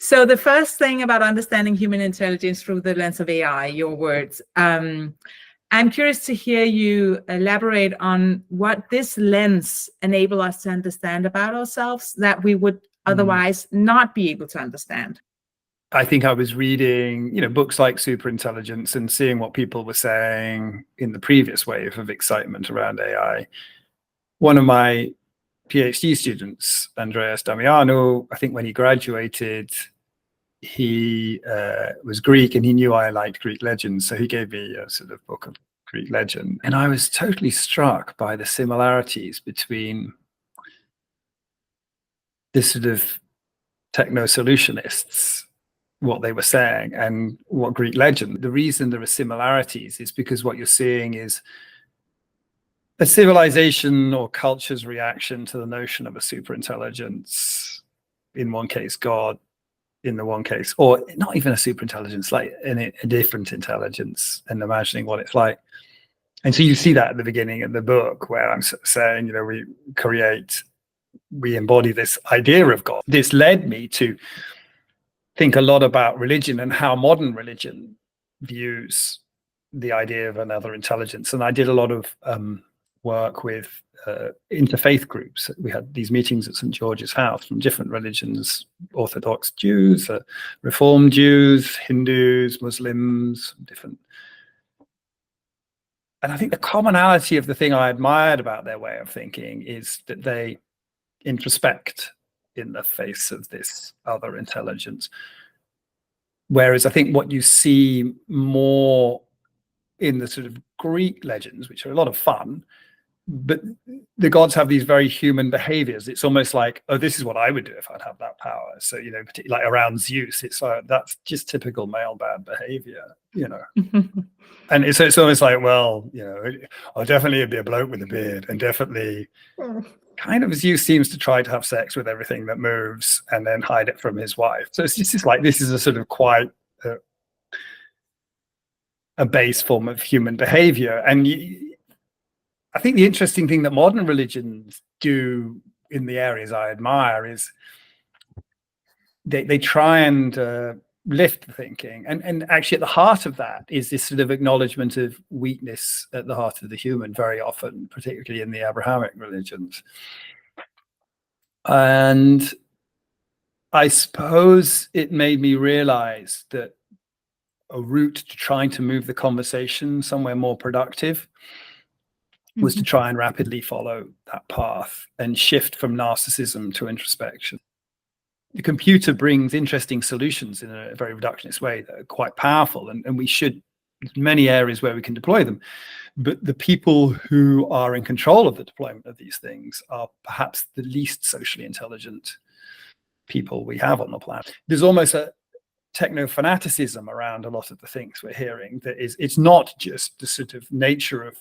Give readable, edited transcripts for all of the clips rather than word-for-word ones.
So the first thing about understanding human intelligence through the lens of AI, your words. I'm curious to hear you elaborate on what this lens enable us to understand about ourselves that we would otherwise not be able to understand. I think I was reading, books like Superintelligence and seeing what people were saying in the previous wave of excitement around AI. One of my PhD students, Andreas Damiano, I think when he graduated, he was Greek and he knew I liked Greek legends. So he gave me a sort of book of Greek legend. And I was totally struck by the similarities between this sort of techno solutionists, what they were saying, and what Greek legend. The reason there are similarities is because what you're seeing is a civilization or culture's reaction to the notion of a superintelligence, in one case God, in the one case, or not even a superintelligence, like a different intelligence, and imagining what it's like. And so you see that at the beginning of the book where I'm saying, we embody this idea of God. This led me to think a lot about religion and how modern religion views the idea of another intelligence. And I did a lot of work with interfaith groups. We had these meetings at St. George's House from different religions: Orthodox Jews, Reformed Jews, Hindus, Muslims, different. And I think the commonality of the thing I admired about their way of thinking is that they introspect in the face of this other intelligence. Whereas I think what you see more in the sort of Greek legends, which are a lot of fun, but the gods have these very human behaviors. It's almost like, oh, this is what I would do if I'd have that power. So, particularly like around Zeus, it's that's just typical male bad behavior, And it's almost like, well, I'll definitely be a bloke with a beard, and definitely kind of Zeus seems to try to have sex with everything that moves and then hide it from his wife. So it's just like, this is a sort of quite a base form of human behavior. And I think the interesting thing that modern religions do in the areas I admire is they try and lift the thinking. And actually at the heart of that is this sort of acknowledgement of weakness at the heart of the human, very often, particularly in the Abrahamic religions. And I suppose it made me realize that a route to trying to move the conversation somewhere more productive was to try and rapidly follow that path and shift from narcissism to introspection. The computer brings interesting solutions in a very reductionist way that are quite powerful, and we should, many areas where we can deploy them. But the people who are in control of the deployment of these things are perhaps the least socially intelligent people we have on the planet. There's almost a techno fanaticism around a lot of the things we're hearing. That is, it's not just the sort of nature of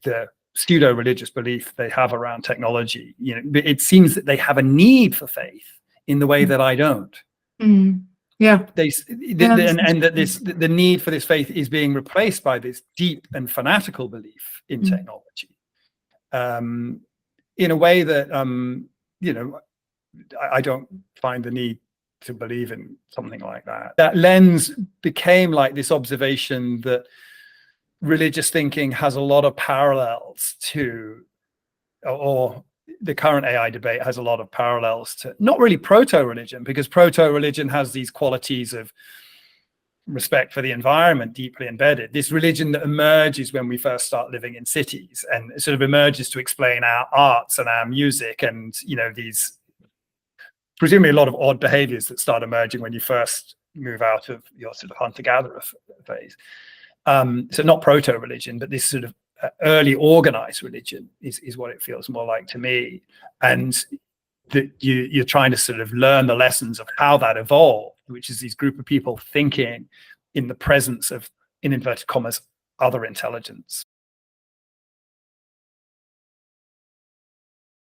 the pseudo-religious belief they have around technology. But it seems that they have a need for faith in the way that I don't. Yeah. And that the need for this faith is being replaced by this deep and fanatical belief in technology, in a way that I don't find the need to believe in something like that. That lens became like this observation that religious thinking has a lot of parallels to, or the current AI debate has a lot of parallels to, not really proto-religion, because proto-religion has these qualities of respect for the environment deeply embedded. This religion that emerges when we first start living in cities, and it sort of emerges to explain our arts and our music, and these presumably a lot of odd behaviors that start emerging when you first move out of your sort of hunter-gatherer phase. So not proto-religion, but this sort of early organized religion is what it feels more like to me. And that you're trying to sort of learn the lessons of how that evolved, which is these group of people thinking in the presence of, in inverted commas, other intelligence.